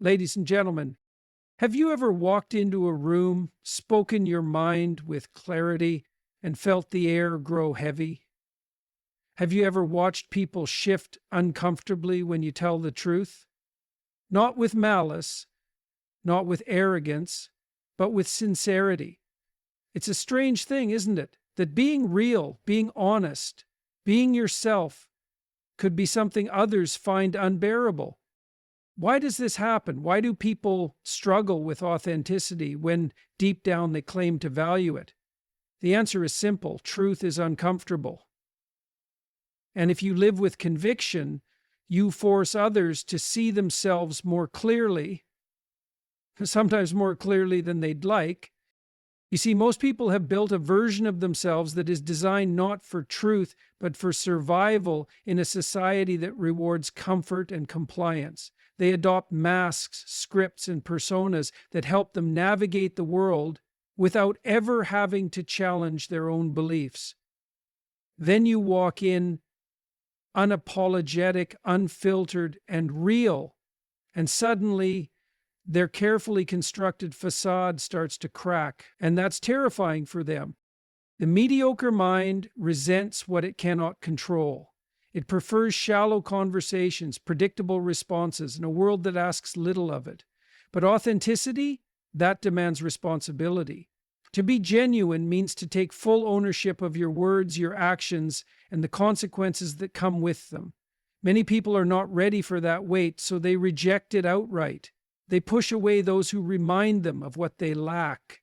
Ladies and gentlemen, have you ever walked into a room, spoken your mind with clarity, and felt the air grow heavy? Have you ever watched people shift uncomfortably when you tell the truth? Not with malice, not with arrogance, but with sincerity. It's a strange thing, isn't it? That being real, being honest, being yourself could be something others find unbearable. Why does this happen? Why do people struggle with authenticity when deep down they claim to value it? The answer is simple: truth is uncomfortable. And if you live with conviction, you force others to see themselves more clearly, sometimes more clearly than they'd like. You see, most people have built a version of themselves that is designed not for truth, but for survival in a society that rewards comfort and compliance. They adopt masks, scripts, and personas that help them navigate the world without ever having to challenge their own beliefs. Then you walk in unapologetic, unfiltered, and real, and suddenly their carefully constructed facade starts to crack, and that's terrifying for them. The mediocre mind resents what it cannot control. It prefers shallow conversations, predictable responses, and a world that asks little of it. But authenticity, that demands responsibility. To be genuine means to take full ownership of your words, your actions, and the consequences that come with them. Many people are not ready for that weight, so they reject it outright. They push away those who remind them of what they lack.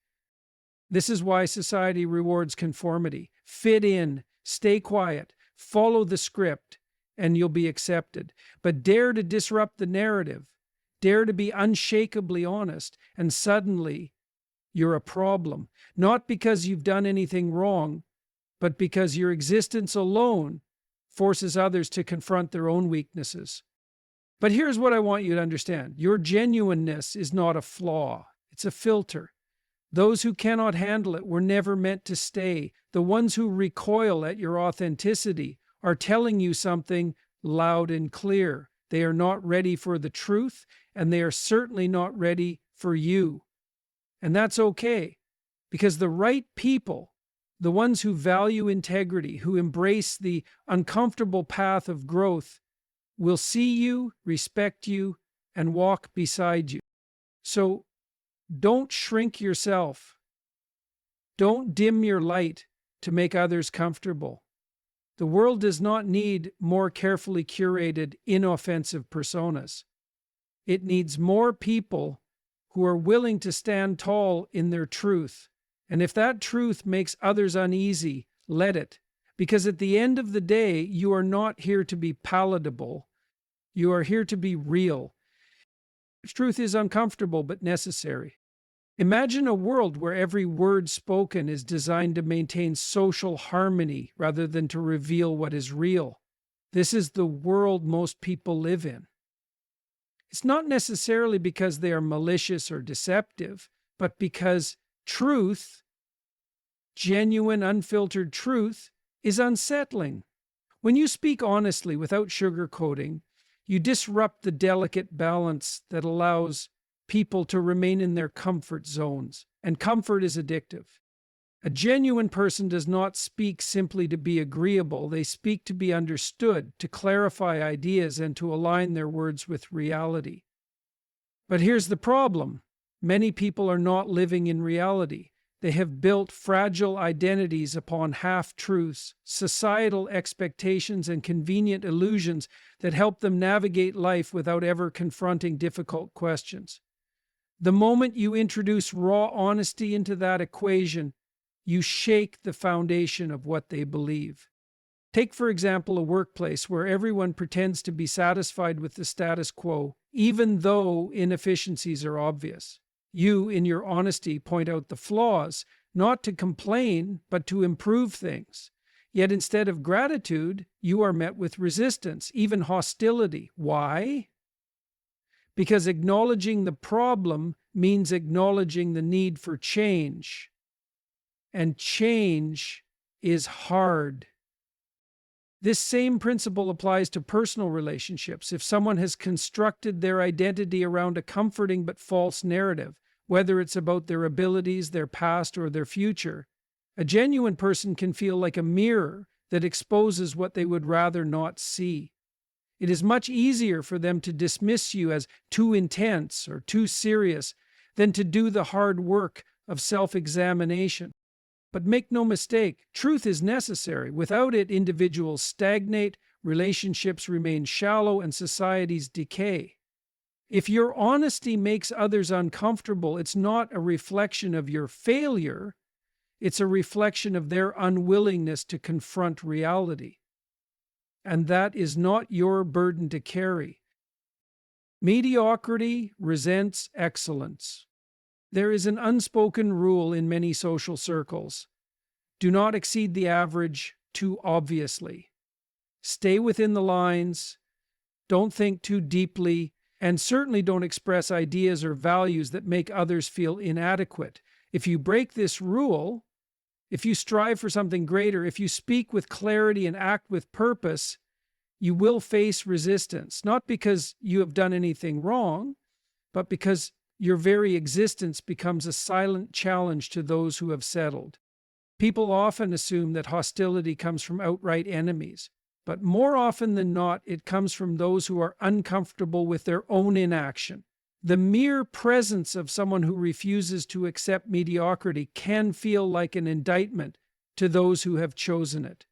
This is why society rewards conformity. Fit in, stay quiet, follow the script, and you'll be accepted. But dare to disrupt the narrative. Dare to be unshakably honest, and suddenly you're a problem. Not because you've done anything wrong, but because your existence alone forces others to confront their own weaknesses. But here's what I want you to understand. Your genuineness is not a flaw. It's a filter. Those who cannot handle it were never meant to stay. The ones who recoil at your authenticity are telling you something loud and clear. They are not ready for the truth, and they are certainly not ready for you. And that's okay, because the right people, the ones who value integrity, who embrace the uncomfortable path of growth, will see you, respect you, and walk beside you. So don't shrink yourself. Don't dim your light to make others comfortable. The world does not need more carefully curated, inoffensive personas. It needs more people who are willing to stand tall in their truth. And if that truth makes others uneasy, let it. Because at the end of the day, you are not here to be palatable. You are here to be real. Truth is uncomfortable but necessary. Imagine a world where every word spoken is designed to maintain social harmony rather than to reveal what is real. This is the world most people live in. It's not necessarily because they are malicious or deceptive, but because truth, genuine, unfiltered truth, is unsettling. When you speak honestly without sugarcoating, you disrupt the delicate balance that allows people to remain in their comfort zones, and comfort is addictive. A genuine person does not speak simply to be agreeable. They speak to be understood, to clarify ideas, and to align their words with reality. But here's the problem. Many people are not living in reality. They have built fragile identities upon half-truths, societal expectations, and convenient illusions that help them navigate life without ever confronting difficult questions. The moment you introduce raw honesty into that equation, you shake the foundation of what they believe. Take, for example, a workplace where everyone pretends to be satisfied with the status quo, even though inefficiencies are obvious. You, in your honesty, point out the flaws, not to complain, but to improve things. Yet instead of gratitude, you are met with resistance, even hostility. Why? Because acknowledging the problem means acknowledging the need for change. And change is hard. This same principle applies to personal relationships. If someone has constructed their identity around a comforting but false narrative, whether it's about their abilities, their past, or their future, a genuine person can feel like a mirror that exposes what they would rather not see. It is much easier for them to dismiss you as too intense or too serious than to do the hard work of self-examination. But make no mistake, truth is necessary. Without it, individuals stagnate, relationships remain shallow, and societies decay. If your honesty makes others uncomfortable, it's not a reflection of your failure, it's a reflection of their unwillingness to confront reality. And that is not your burden to carry. Mediocrity resents excellence. There is an unspoken rule in many social circles. Do not exceed the average too obviously. Stay within the lines, don't think too deeply, and certainly don't express ideas or values that make others feel inadequate. If you break this rule, if you strive for something greater, if you speak with clarity and act with purpose, you will face resistance, not because you have done anything wrong, but because your very existence becomes a silent challenge to those who have settled. People often assume that hostility comes from outright enemies, but more often than not, it comes from those who are uncomfortable with their own inaction. The mere presence of someone who refuses to accept mediocrity can feel like an indictment to those who have chosen it.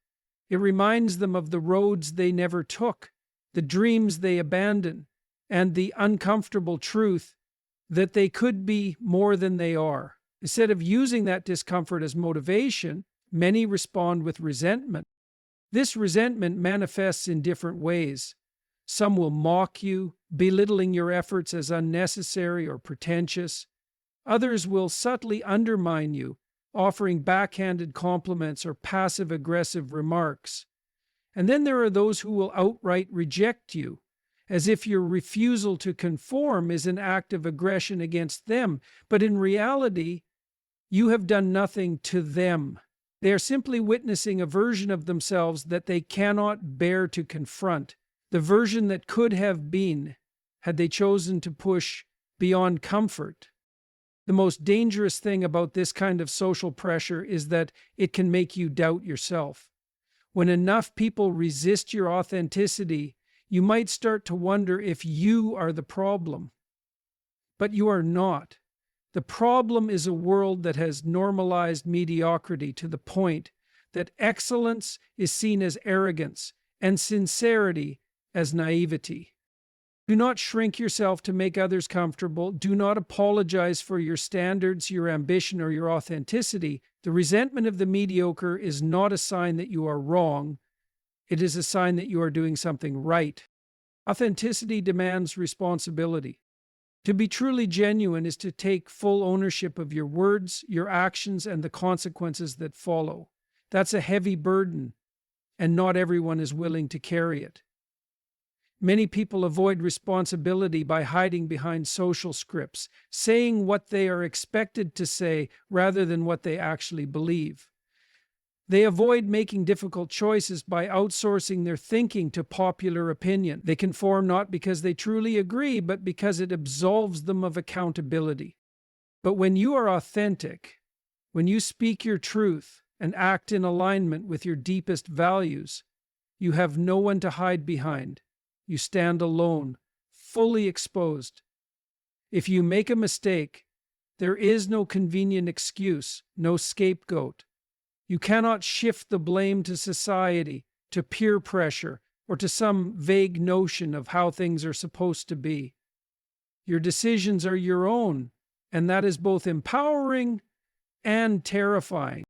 It reminds them of the roads they never took, the dreams they abandoned, and the uncomfortable truth that they could be more than they are. Instead of using that discomfort as motivation, many respond with resentment. This resentment manifests in different ways. Some will mock you, belittling your efforts as unnecessary or pretentious. Others will subtly undermine you, offering backhanded compliments or passive-aggressive remarks. And then there are those who will outright reject you, as if your refusal to conform is an act of aggression against them. But in reality, you have done nothing to them. They are simply witnessing a version of themselves that they cannot bear to confront, the version that could have been had they chosen to push beyond comfort. The most dangerous thing about this kind of social pressure is that it can make you doubt yourself. When enough people resist your authenticity, you might start to wonder if you are the problem. But you are not. The problem is a world that has normalized mediocrity to the point that excellence is seen as arrogance and sincerity as naivety. Do not shrink yourself to make others comfortable. Do not apologize for your standards, your ambition, or your authenticity. The resentment of the mediocre is not a sign that you are wrong. It is a sign that you are doing something right. Authenticity demands responsibility. To be truly genuine is to take full ownership of your words, your actions, and the consequences that follow. That's a heavy burden, and not everyone is willing to carry it. Many people avoid responsibility by hiding behind social scripts, saying what they are expected to say rather than what they actually believe. They avoid making difficult choices by outsourcing their thinking to popular opinion. They conform not because they truly agree, but because it absolves them of accountability. But when you are authentic, when you speak your truth and act in alignment with your deepest values, you have no one to hide behind. You stand alone, fully exposed. If you make a mistake, there is no convenient excuse, no scapegoat. You cannot shift the blame to society, to peer pressure, or to some vague notion of how things are supposed to be. Your decisions are your own, and that is both empowering and terrifying.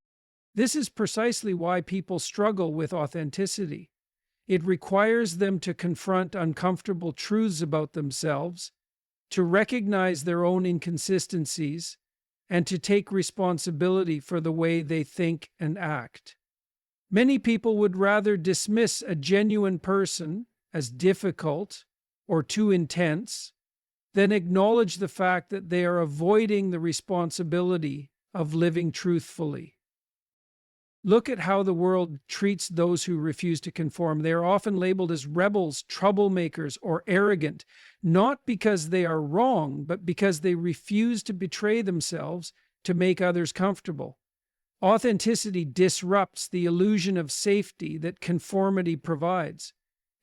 This is precisely why people struggle with authenticity. It requires them to confront uncomfortable truths about themselves, to recognize their own inconsistencies, and to take responsibility for the way they think and act. Many people would rather dismiss a genuine person as difficult or too intense than acknowledge the fact that they are avoiding the responsibility of living truthfully. Look at how the world treats those who refuse to conform. They are often labeled as rebels, troublemakers, or arrogant, not because they are wrong, but because they refuse to betray themselves to make others comfortable. Authenticity disrupts the illusion of safety that conformity provides.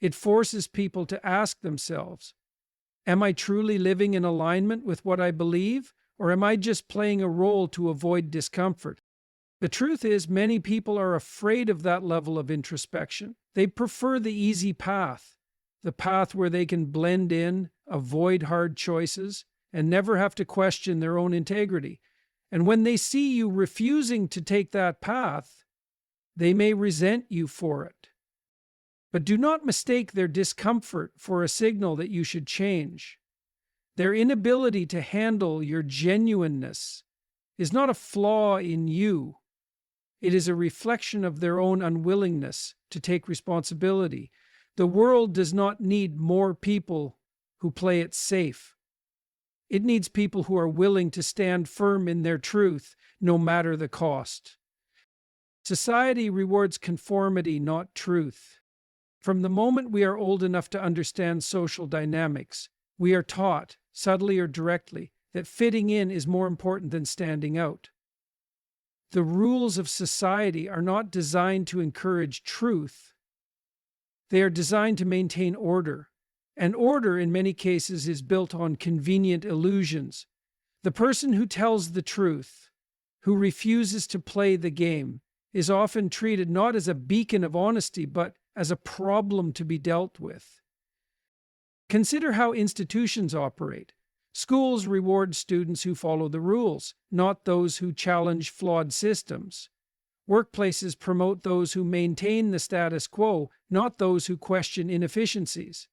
It forces people to ask themselves, am I truly living in alignment with what I believe, or am I just playing a role to avoid discomfort? The truth is, many people are afraid of that level of introspection. They prefer the easy path, the path where they can blend in, avoid hard choices, and never have to question their own integrity. And when they see you refusing to take that path, they may resent you for it. But do not mistake their discomfort for a signal that you should change. Their inability to handle your genuineness is not a flaw in you. It is a reflection of their own unwillingness to take responsibility. The world does not need more people who play it safe. It needs people who are willing to stand firm in their truth, no matter the cost. Society rewards conformity, not truth. From the moment we are old enough to understand social dynamics, we are taught, subtly or directly, that fitting in is more important than standing out. The rules of society are not designed to encourage truth. They are designed to maintain order. And order, in many cases, is built on convenient illusions. The person who tells the truth, who refuses to play the game, is often treated not as a beacon of honesty, but as a problem to be dealt with. Consider how institutions operate. Schools reward students who follow the rules, not those who challenge flawed systems. Workplaces promote those who maintain the status quo, not those who question inefficiencies.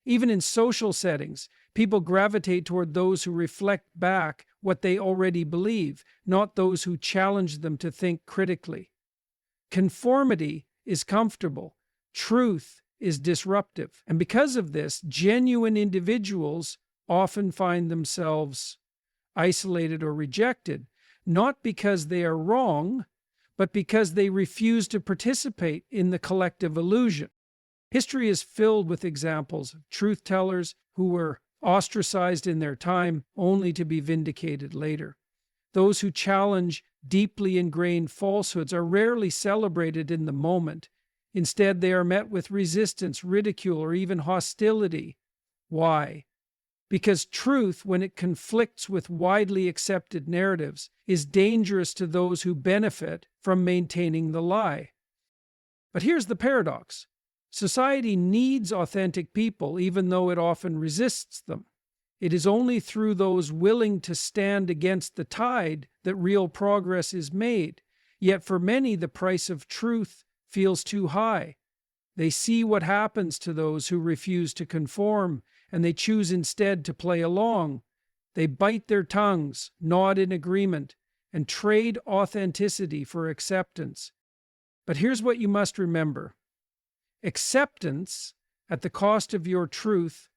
Even in social settings, people gravitate toward those who reflect back what they already believe, not those who challenge them to think critically. Conformity is comfortable. Truth is disruptive. And because of this, genuine individuals often find themselves isolated or rejected, not because they are wrong, but because they refuse to participate in the collective illusion. History is filled with examples of truth-tellers who were ostracized in their time only to be vindicated later. Those who challenge deeply ingrained falsehoods are rarely celebrated in the moment. Instead, they are met with resistance, ridicule, or even hostility. Why? Because truth, when it conflicts with widely accepted narratives, is dangerous to those who benefit from maintaining the lie. But here's the paradox. Society needs authentic people, even though it often resists them. It is only through those willing to stand against the tide that real progress is made. Yet for many, the price of truth feels too high. They see what happens to those who refuse to conform, and they choose instead to play along. They bite their tongues, nod in agreement, and trade authenticity for acceptance. But here's what you must remember. Acceptance at the cost of your truth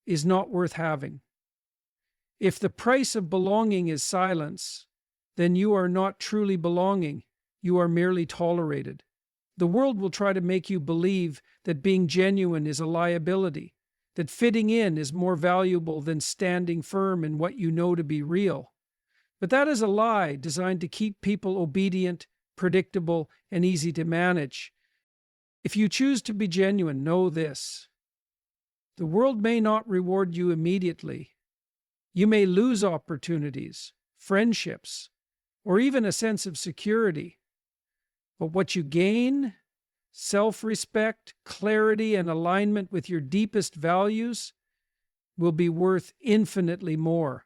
is not worth having. If the price of belonging is silence, then you are not truly belonging. You are merely tolerated. The world will try to make you believe that being genuine is a liability, that fitting in is more valuable than standing firm in what you know to be real. But that is a lie designed to keep people obedient, predictable, and easy to manage. If you choose to be genuine, know this. The world may not reward you immediately. You may lose opportunities, friendships, or even a sense of security. But what you gain, self-respect, clarity, and alignment with your deepest values, will be worth infinitely more.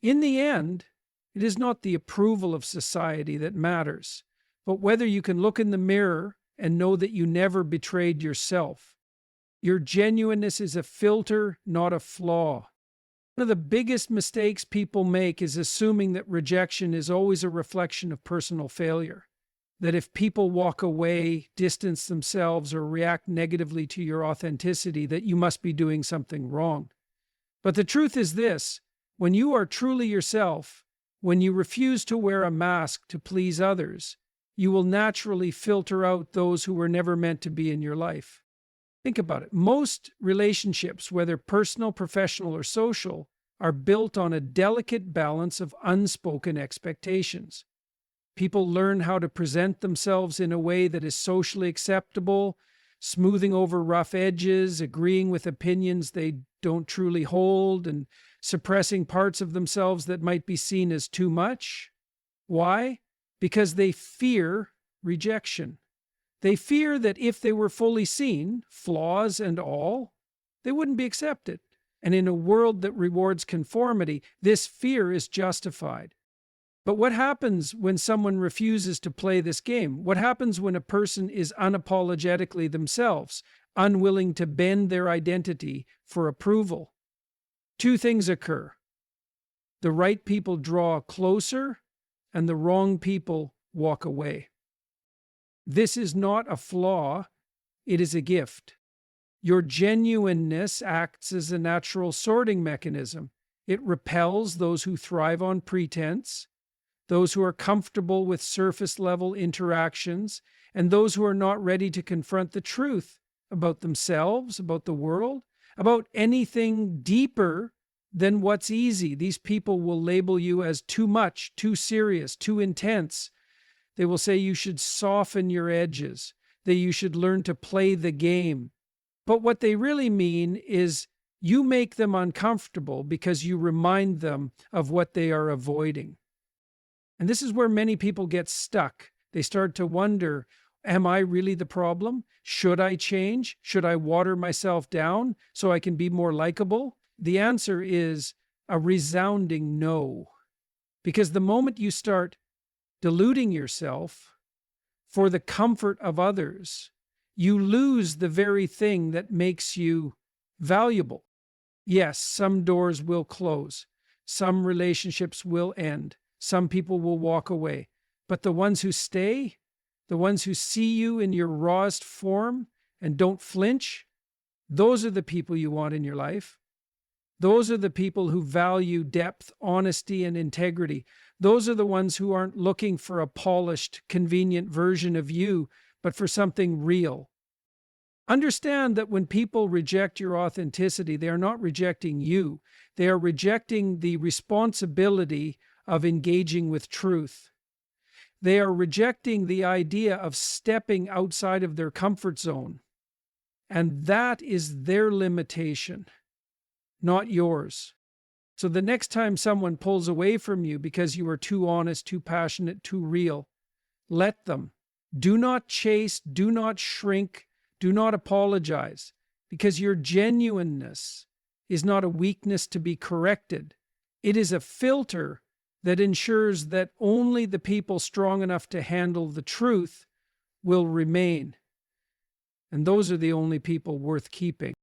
In the end, it is not the approval of society that matters, but whether you can look in the mirror and know that you never betrayed yourself. Your genuineness is a filter, not a flaw. One of the biggest mistakes people make is assuming that rejection is always a reflection of personal failure. That if people walk away, distance themselves, or react negatively to your authenticity, that you must be doing something wrong. But the truth is this: when you are truly yourself, when you refuse to wear a mask to please others, you will naturally filter out those who were never meant to be in your life. Think about it. Most relationships, whether personal, professional, or social, are built on a delicate balance of unspoken expectations. People learn how to present themselves in a way that is socially acceptable, smoothing over rough edges, agreeing with opinions they don't truly hold, and suppressing parts of themselves that might be seen as too much. Why? Because they fear rejection. They fear that if they were fully seen, flaws and all, they wouldn't be accepted. And in a world that rewards conformity, this fear is justified. But what happens when someone refuses to play this game? What happens when a person is unapologetically themselves, unwilling to bend their identity for approval? Two things occur. The right people draw closer, and the wrong people walk away. This is not a flaw, it is a gift. Your genuineness acts as a natural sorting mechanism. It repels those who thrive on pretense, those who are comfortable with surface-level interactions, and those who are not ready to confront the truth about themselves, about the world, about anything deeper than what's easy. These people will label you as too much, too serious, too intense. They will say you should soften your edges, that you should learn to play the game. But what they really mean is you make them uncomfortable because you remind them of what they are avoiding. And this is where many people get stuck. They start to wonder, am I really the problem? Should I change? Should I water myself down so I can be more likable? The answer is a resounding no. Because the moment you start deluding yourself for the comfort of others, you lose the very thing that makes you valuable. Yes, some doors will close. Some relationships will end. Some people will walk away. But the ones who stay, the ones who see you in your rawest form and don't flinch, those are the people you want in your life. Those are the people who value depth, honesty, and integrity. Those are the ones who aren't looking for a polished, convenient version of you, but for something real. Understand that when people reject your authenticity, they are not rejecting you. They are rejecting the responsibility of engaging with truth. They are rejecting the idea of stepping outside of their comfort zone. And that is their limitation, not yours. So the next time someone pulls away from you because you are too honest, too passionate, too real, let them. Do not chase, do not shrink, do not apologize, because your genuineness is not a weakness to be corrected. It is a filter that ensures that only the people strong enough to handle the truth will remain. And those are the only people worth keeping.